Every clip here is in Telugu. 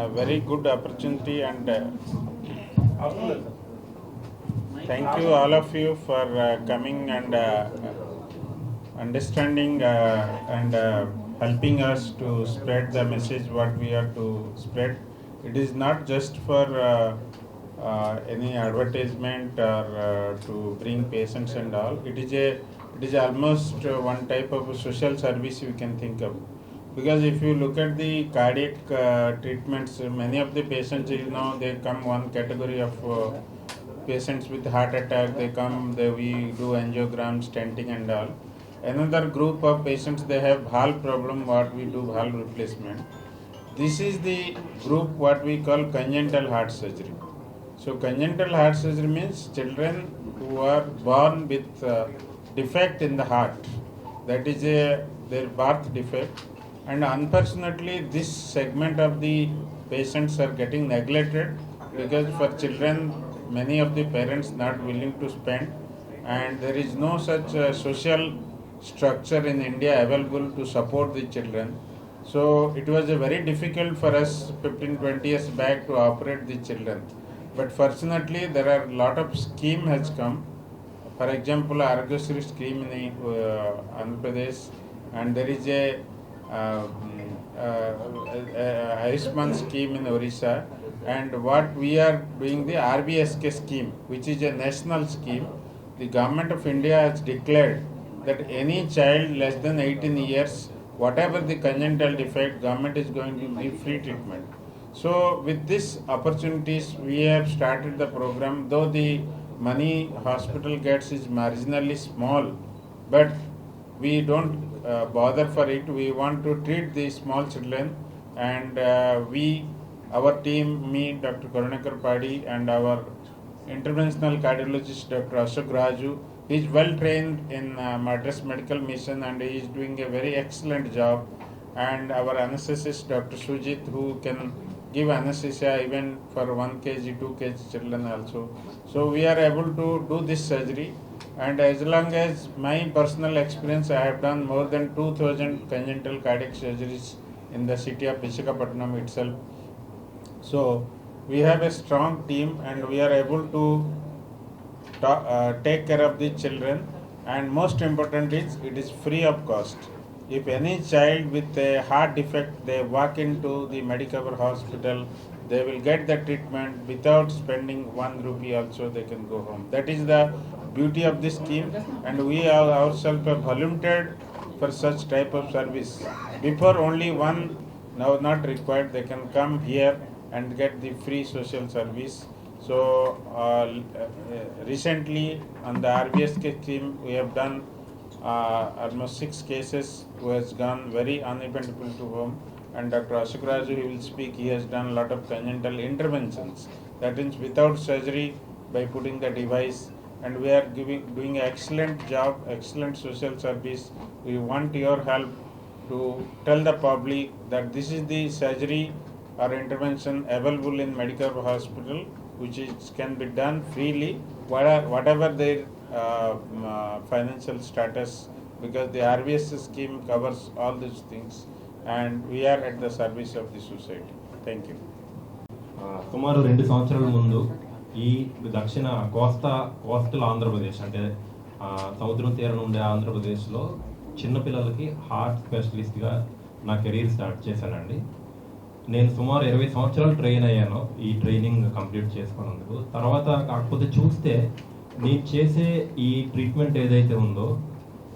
very good opportunity, and thank you all of you for coming and understanding and helping us to spread the message what we are to spread. It is not just for any advertisement or to bring patients and all. It is almost one type of social service we can think of. Because if you look at the cardiac treatments, many of the patients, they come one category of patients with heart attack. They come, we do angiogram, stenting and all. Another group of patients, they have valve problem, what we do valve replacement. This is the group what we call congenital heart surgery. So congenital heart surgery means children who are born with defect in the heart. That is their birth defect. And unfortunately, this segment of the patients are getting neglected because for children, many of the parents not willing to spend, and there is no such social structure in India available to support the children. So it was very difficult for us 15-20 years back to operate the children. But fortunately, there are a lot of scheme has come. For example, Argosri scheme in Andhra Pradesh, and there is a Ayushman scheme in Orissa, and what we are doing the RBSK scheme, which is a national scheme. The government of India has declared that any child less than 18 years, whatever the congenital defect, government is going to give free treatment. So with these opportunities, we have started the program, though the money hospital gets is marginally small, but we don't bother for it. We want to treat the small children, and our team, me, Dr. Karunakar Padi, and our interventional cardiologist, Dr. Ashok Raju, he is well trained in Madras Medical Mission, and he is doing a very excellent job. And our anesthetist, Dr. Sujit, who can give anesthesia even for 1 kg, 2 kg children also. So we are able to do this surgery. And as long as my personal experience, I have done more than 2,000 congenital cardiac surgeries in the city of Visakhapatnam itself. So we have a strong team, and we are able to take care of the children. And most important is, it is free of cost. If any child with a heart defect, they walk into the Medicover hospital, they will get the treatment without spending 1 rupee also, they can go home. That is the beauty of this scheme, and we ourselves have volunteered for such type of service. Before only one, now not required, they can come here and get the free social service. So recently on the RBSK scheme, we have done almost 6 cases who has gone very uneventful to home. And Dr. Ashok Raju, he will speak, he has done a lot of congenital interventions. That means without surgery, by putting the device, and we are doing an excellent job, excellent social service. We want your help to tell the public that this is the surgery or intervention available in medical hospital, which can be done freely, whatever their financial status, because the RBS scheme covers all these things, and we are at the service of the society. Thank you. సుమారు 2 సంవత్సరాల ముందు ఈ దక్షిణ కోస్టల్ ఆంధ్రప్రదేశ్, అంటే సముద్రం తీరం ఉండే ఆంధ్రప్రదేశ్లో చిన్నపిల్లలకి హార్ట్ స్పెషలిస్ట్గా నా కెరీర్ స్టార్ట్ చేశానండి. నేను సుమారు 20 సంవత్సరాలు ట్రైన్ అయ్యాను ఈ ట్రైనింగ్ కంప్లీట్ చేసుకున్నందుకు. తర్వాత కాకపోతే చూస్తే నేను చేసే ఈ ట్రీట్మెంట్ ఏదైతే ఉందో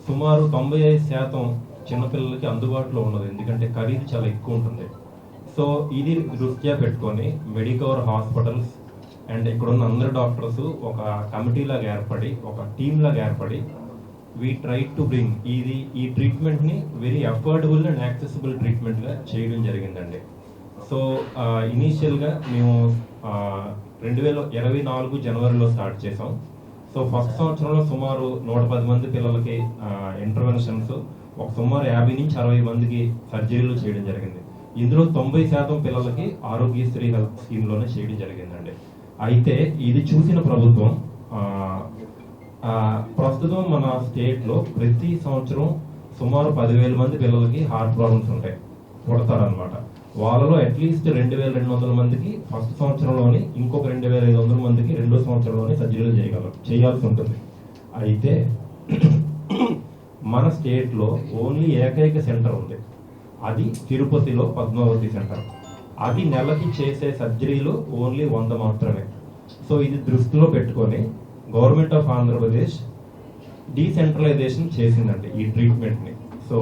సుమారు 95% చిన్నపిల్లలకి అందుబాటులో ఉన్నది, ఎందుకంటే ఖరీదు చాలా ఎక్కువ ఉంటుంది. సో ఇది దృష్ట్యా పెట్టుకొని మెడికవర్ హాస్పిటల్స్ అండ్ ఇక్కడ ఉన్న అందరు డాక్టర్స్ ఒక కమిటీ లాగా ఏర్పడి, ఒక టీమ్ లాగా ఏర్పడి, వీ ట్రై టు బ్రింగ్ ఈ ట్రీట్మెంట్ని వెరీ అఫోర్డబుల్ అండ్ యాక్సెసిబుల్ ట్రీట్మెంట్గా చేయడం జరిగిందండి. సో ఇనీషియల్గా మేము 2024 జనవరిలో స్టార్ట్ చేసాం. సో ఫస్ట్ సంవత్సరంలో సుమారు 110 మంది పిల్లలకి ఇంటర్వెన్షన్స్, ఒక సుమారు 50 నుంచి 60 మందికి సర్జరీలు చేయడం జరిగింది. ఇందులో 90% పిల్లలకి ఆరోగ్యశ్రీ హెల్త్ స్కీమ్లోనే చేయడం జరిగిందండి. అయితే ఇది చూసిన ప్రభుత్వం ప్రస్తుతం మన స్టేట్లో ప్రతి సంవత్సరం సుమారు 10,000 మంది పిల్లలకి హార్ట్ ప్రాబ్లమ్స్ ఉంటాయి, పుడతారనమాట. వాళ్ళలో అట్లీస్ట్ 2200 మందికి ఫస్ట్ సంవత్సరంలోని, ఇంకొక 2500 మందికి రెండో సంవత్సరంలోని సర్జరీలు చేయాల్సి ఉంటుంది. అయితే మన స్టేట్లో ఓన్లీ ఏకైక సెంటర్ ఉంది, అది తిరుపతిలో పద్మావతి సెంటర్. అది నెలకి చేసే సర్జరీలు ఓన్లీ 100 మాత్రమే. సో ఇది దృష్టిలో పెట్టుకొని గవర్నమెంట్ ఆఫ్ ఆంధ్రప్రదేశ్ డీసెంట్రలైజేషన్ చేసిందండి ఈ ట్రీట్మెంట్ని. సో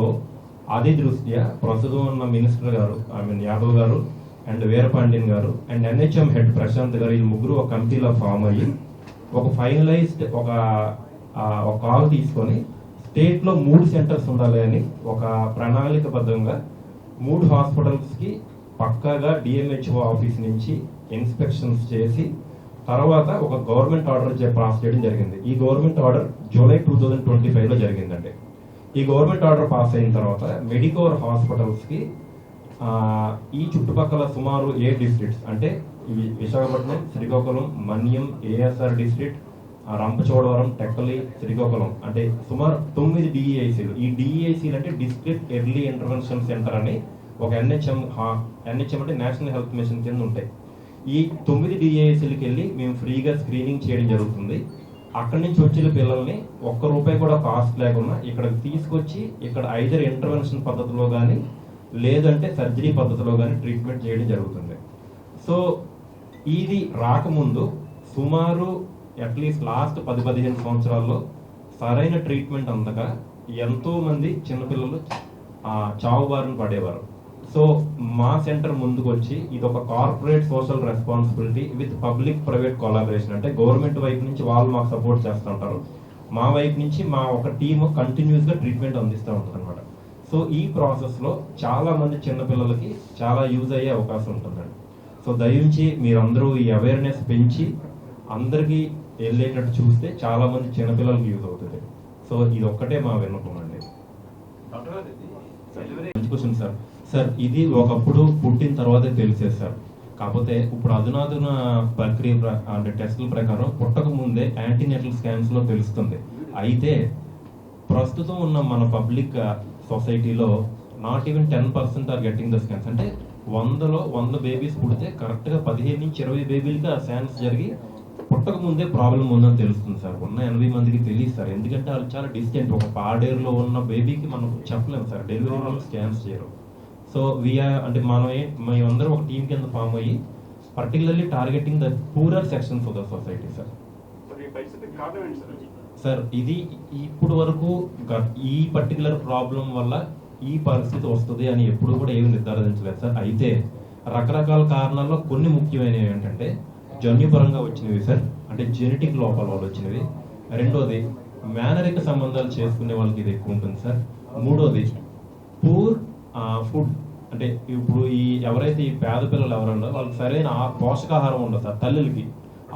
అది దృష్ట్యా ప్రస్తుతం ఉన్న మినిస్టర్ గారు, యాదవ్ గారు అండ్ వీరపాండ్యన్ గారు అండ్ NHM హెడ్ ప్రశాంత్ గారు, ఈ ముగ్గురు ఒక కమిటీలో ఫామ్ అయ్యి ఒక ఫైనలైజ్డ్ ఒక కాల్ తీసుకొని స్టేట్లో 3 సెంటర్స్ ఉండాలి అని ఒక ప్రణాళికబద్ధంగా 3 హాస్పిటల్స్కి పక్కాగా DMHO ఆఫీస్ నుంచి ఇన్స్పెక్షన్స్ చేసి తర్వాత ఒక గవర్నమెంట్ ఆర్డర్ పాస్ చేయడం జరిగింది. ఈ గవర్నమెంట్ ఆర్డర్ జూలై 2025లో జరిగిందండి. ఈ గవర్నమెంట్ ఆర్డర్ పాస్ అయిన తర్వాత మెడికోర్ హాస్పిటల్స్కి ఈ చుట్టుపక్కల సుమారు 8 డిస్ట్రిక్ట్స్ అంటే విశాఖపట్నం, శ్రీకాకుళం, మన్యం, ASR డిస్ట్రిక్ట్, రంపచోడవరం, టెక్కలి, శ్రీకాకుళం అంటే సుమారు 9 DEICలు. ఈ DEICలు అంటే డిస్ట్రిక్ట్ ఎర్లీ ఇంటర్వెన్షన్ సెంటర్ అని ఒక NHM అంటే నేషనల్ హెల్త్ మిషన్ కింద ఉంటాయి. ఈ 9 DEICలకి వెళ్ళి మేము ఫ్రీగా స్క్రీనింగ్ చేయడం జరుగుతుంది. అక్కడి నుంచి వచ్చిన పిల్లల్ని ₹1 కూడా కాస్ట్ లేకుండా ఇక్కడికి తీసుకొచ్చి ఇక్కడ ఐదర్ ఇంటర్వెన్షన్ పద్ధతిలో కానీ లేదంటే సర్జరీ పద్ధతిలో కానీ ట్రీట్మెంట్ చేయడం జరుగుతుంది. సో ఇది రాకముందు సుమారు అట్లీస్ట్ లాస్ట్ 10-15 సంవత్సరాల్లో సరైన ట్రీట్మెంట్ అందక ఎంతో మంది చిన్నపిల్లలు చావు బారిన పడేవారు. సో మా సెంటర్ ముందుకు వచ్చి ఇది ఒక corporate social responsibility with public private collaboration, అంటే గవర్నమెంట్ వైపు నుంచి వాళ్ళు మాకు సపోర్ట్ చేస్తుంటారు, మా వైపు నుంచి మా ఒక టీమ్ కంటిన్యూస్గా ట్రీట్మెంట్ అందిస్తూ ఉంటుంది అనమాట. సో ఈ ప్రాసెస్లో చాలా మంది చిన్నపిల్లలకి చాలా యూజ్ అయ్యే అవకాశం ఉంటుందండి. సో దయించి మీరందరూ ఈ అవేర్నెస్ పెంచి అందరికీ వెళ్ళేటట్టు చూస్తే చాలా మంది చిన్నపిల్లలకి యూజ్ అవుతుంది. సో ఇది ఒక్కటే మా విన్నపం అండి. మంచి క్వశ్చన్ సార్. సార్ ఇది ఒకప్పుడు పుట్టిన తర్వాతే తెలిసేది సార్. కాకపోతే ఇప్పుడు అధునాతన ప్రక్రియ అంటే టెస్టుల ప్రకారం పుట్టక ముందే యాంటీనేటల్ స్కాన్స్ లో తెలుస్తుంది. అయితే ప్రస్తుతం ఉన్న మన పబ్లిక్ సొసైటీలో not even 10% are getting the scans. అంటే 100లో 100 బేబీస్ పుడితే కరెక్ట్గా 15 నుంచి 20 బేబీలకి ఆ స్కాన్స్ జరిగి పుట్టక ముందే ప్రాబ్లం ఉందని తెలుస్తుంది సార్. ఉన్న 80 మందికి తెలియదు సార్, ఎందుకంటే వాళ్ళు చాలా డిస్టెంట్. ఒక పాడేరులో ఉన్న బేబీకి మనం చెప్పలేము సార్, డెలివరీ వాళ్ళు స్కాన్స్ చేయరు. సో అంటే మేమందరం ఒక టీం కింద ఫామ్ అయ్యి particularly targeting the poorer sections of the society sir. Sir ఇది ఇప్పుడు వరకు ఈ పర్టికులర్ ప్రాబ్లం వల్ల ఈ పరిస్థితి వస్తుంది అని ఎప్పుడు కూడా ఏమి నిర్ధారించలేదు సార్. అయితే రకరకాల కారణాల్లో కొన్ని ముఖ్యమైనవి ఏంటంటే జన్యుపరంగా వచ్చినవి సార్, అంటే జెనెటిక్ లోపాల వల్ల వచ్చినవి. రెండోది మేనరిక సంబంధాలు చేసుకునే వాళ్ళకి ఇది ఎక్కువ ఉంటుంది సార్. మూడోది పూర్ ఫుడ్, అంటే ఇప్పుడు ఎవరైతే ఈ పేద పిల్లలు ఎవరన్నా వాళ్ళకి సరైన పోషకాహారం ఉండదు సార్ తల్లులకి,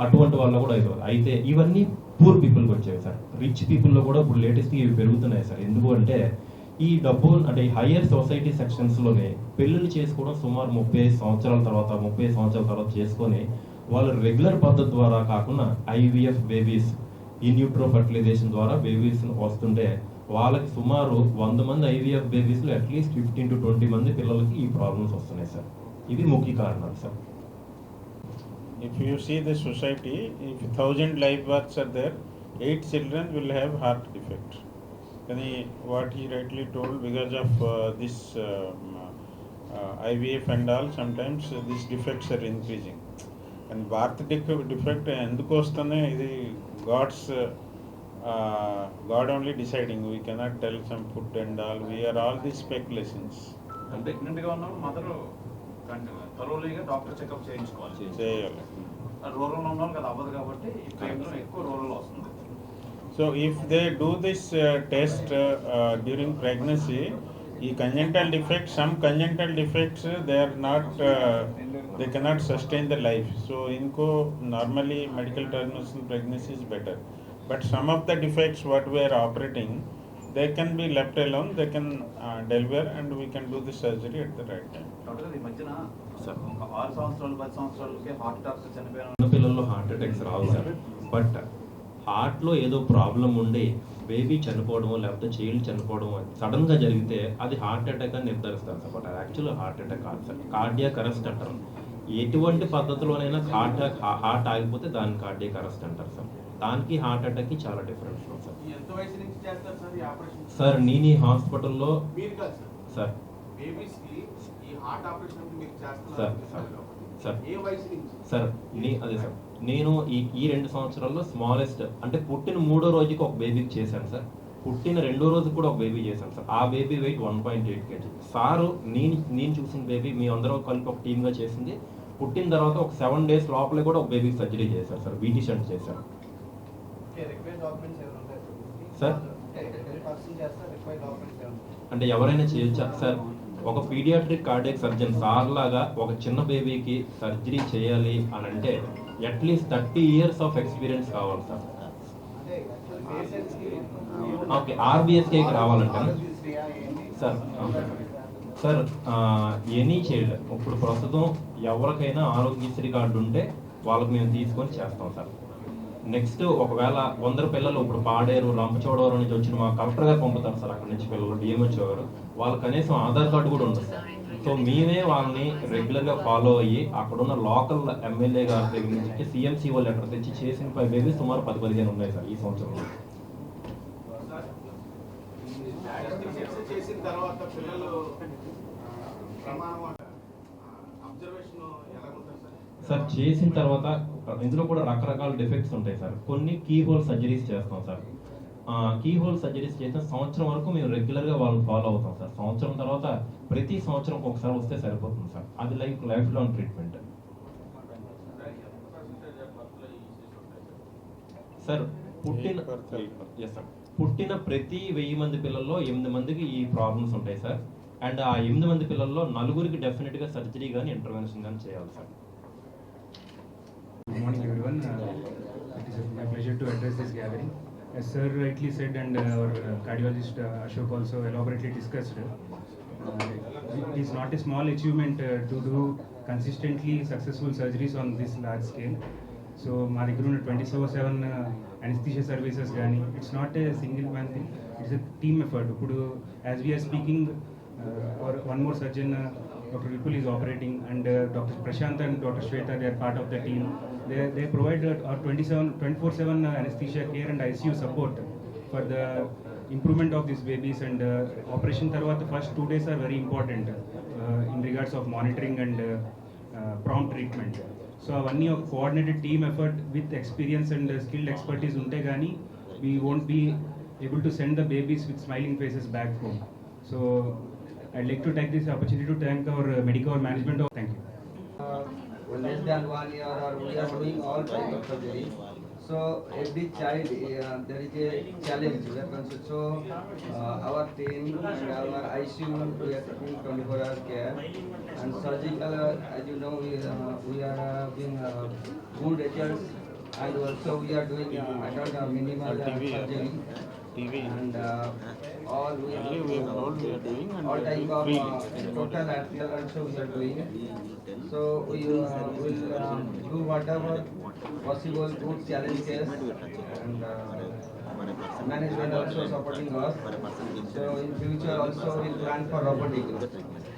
అటువంటి వల్ల కూడా ఇది. అయితే ఇవన్నీ పూర్ పీపుల్కి వచ్చేవి సార్. రిచ్ పీపుల్లో కూడా ఇప్పుడు లేటెస్ట్గా ఇవి పెరుగుతున్నాయి సార్. ఎందుకు అంటే ఈ డబ్బు అంటే ఈ హయ్యర్ సొసైటీ సెక్షన్స్లోనే పెళ్ళిళ్ళు చేసుకోవడం సుమారు 35 సంవత్సరాల తర్వాత చేసుకొని వాళ్ళు రెగ్యులర్ పద్ధతి ద్వారా కాకుండా IVF బేబీస్, ఇన్యూట్రో ఫర్టిలైజేషన్ ద్వారా బేబీస్ వస్తుంటే వాళ్ళకి సుమారు 100 మంది IVF బేబీస్లో అట్లీస్ట్ 15 to 20 మంది పిల్లలకి ఈ ప్రాబ్లమ్స్ వస్తున్నాయి సార్. ఇవి ముఖ్య కారణాలు sir. If you see the society, if 1000 live births are there, 8 children will have heart defect. What he rightly told, because of this IVF and all, sometimes these defects are increasing. And birth defect ఎందుకు వస్తున్నాయి, ఇది God only deciding. We cannot tell some food and all. We are all these speculations. Pregnant గా ఉన్న మదర్ థరోలీగా డాక్టర్ చెకప్ చేయాలి. రూరల్ ఉన్న వాళ్ళకి అది అవ్వదు కాబట్టి ఎక్కువ రూరల్ వస్తుంది. So if they do this test during pregnancy, some congenital defects, they are not, they cannot sustain the life. So normally medical termination in pregnancy is better. But some of the defects what we are operating, they can be left alone, they can deliver and we can do the surgery at the right time. ఈ మధ్యన 6 సంవత్సరాలు 10 సంవత్సరాలకి హార్ట్ అటాక్స్ చనిపోయిన పిల్లల్లో heart attacks Rao sir. But హార్ట్లో ఏదో ప్రాబ్లం ఉండి బేబీ చనిపోవడమో లేకపోతే చైల్డ్ చనిపోవడమో సడన్గా జరిగితే అది హార్ట్ అటాక్ అని నిర్ధారిస్తారు sir. But actual heart attack కాదు సార్, కార్డియాక్ అరెస్ట్ అంటారు. ఎటువంటి పద్ధతిలోనైనా హార్ట్ ఆగిపోతే దాన్ని కార్డియాక్ అరెస్ట్ అంటారు సార్. దానికి హార్ట్ అటాక్కి చాలా డిఫరెన్స్ ఉంది సార్. ఎంత వయసు నుంచి చేస్తారు సార్ ఈ ఆపరేషన్? సార్ నేను ఈ హాస్పిటల్లో మీరు కాదు సార్, సార్ బేబీస్కి ఈ హార్ట్ ఆపరేషన్ మీరు సార్ చేస్తున్నారు సార్ సార్ ఏ వయసు నుంచి? సార్ అదే సార్, నేను ఈ 2 సంవత్సరాల్లో స్మాలెస్ట్ అంటే పుట్టిన 3వ రోజుకి ఒక బేబీకి చేశాను సార్. పుట్టిన 2వ రోజు కూడా ఒక బేబీ చేశాను సార్. ఆ బేబీ వెయిట్ 1.8 kg. సారు నేను చూసిన బేబీ మీ అందరూ కలిపి ఒక టీమ్గా చేసింది. పుట్టిన తర్వాత ఒక 7 days లోపలే కూడా ఒక బేబీకి సర్జరీ చేశారు సార్, బీటీ షంట్ చేశారు సార్. అంటే ఎవరైనా చేయొచ్చా సార్? ఒక పీడియాట్రిక్ కార్డియాక్ సర్జన్ సార్ లాగా ఒక చిన్న బేబీకి సర్జరీ చేయాలి అని అంటే అట్లీస్ట్ 30 years ఆఫ్ ఎక్స్పీరియన్స్ కావాలి సార్. ఓకే, ఆర్బిఎస్కేకి రావాలంటే సార్ సార్ ఎనీ చైల్డ్ ఇప్పుడు ప్రస్తుతం ఎవరికైనా ఆరోగ్యశ్రీ కార్డు ఉంటే వాళ్ళకి మేము తీసుకొని చేస్తాం సార్. నెక్స్ట్ ఒకవేళ 100 పిల్లలు ఇప్పుడు పాడేరు రంపచోడవరం నుంచి వచ్చిన మా కలెక్టర్ గారు పంపుతారు సార్. అక్కడ నుంచి పిల్లలు డిఎంహెచ్ఓ గారు, వాళ్ళు కనీసం ఆధార్ కార్డు కూడా ఉండదు సార్. సో మేమే వాళ్ళని రెగ్యులర్గా ఫాలో అయ్యి అక్కడున్న లోకల్ ఎమ్మెల్యే గారి దగ్గర నుంచి సిఎంసీఓ లెటర్ తెచ్చి చేసిన బేబీ సుమారు 10-15 ఉన్నాయి సార్ ఈ సంవత్సరంలో. చేసిన తర్వాత పిల్లలు ప్రమాణం అబ్జర్వేషన్ ఎలా ఉంటుంది సార్? సార్ చేసిన తర్వాత ఇందులో కూడా రకరకాల డిఫెక్ట్స్ ఉంటాయి సార్. కొన్ని కీ హోల్ సర్జరీస్ చేస్తాం సార్. కీ హోల్ సర్జరీస్ చేసిన సంవత్సరం వరకు మేము రెగ్యులర్గా వాళ్ళని ఫాలో అవుతాం సార్. సంవత్సరం తర్వాత ప్రతి సంవత్సరం ఒకసారి వస్తే సరిపోతుంది సార్. అది లైఫ్ లాంగ్ ట్రీట్మెంట్ సార్. పుట్టిన ప్రతి 1000 మంది పిల్లల్లో 8 మందికి ఈ ప్రాబ్లమ్స్ ఉంటాయి సార్. అండ్ ఆ 8 మంది పిల్లల్లో 4కి డెఫినెట్గా సర్జరీ కానీ ఇంటర్వెన్షన్ కానీ చేయాలి sir. Good morning, everyone. It is my pleasure to address this gathering. As Sir rightly said, and our cardiologist Ashok also elaborately discussed, it is not a small achievement to do consistently successful surgeries on this large scale. So, మా దగ్గర ఉన్న 24/7 anesthesia services కానీ, it's not a single man thing. It's a team effort. ఇప్పుడు as we are speaking, one more surgeon, Dr. Vipul is operating, and Dr. Prashant and Dr. Shweta, they are part of the team. They provide our 24/7 anesthesia care and ICU support for the improvement of these babies. And operation tarvata first 2 days are very important in regards of monitoring and prompt treatment. So avanni a coordinated team effort with experience and skilled expertise unte gani we won't be able to send the babies with smiling faces back home. So I'd like to take this opportunity to thank our Medicover management. Thank you. Less than 1 year, or we are doing all types of surgery. So every child, there is a challenge. So our team and our ICU, we are taking 24 hours care. And surgical, as you know, we are being good HRs, and also we are doing adult minimal surgery. And all we are doing all type of total arterial also we are doing. So we will do whatever possible good challenge case, and management also supporting us. So in future also we plan for robotic.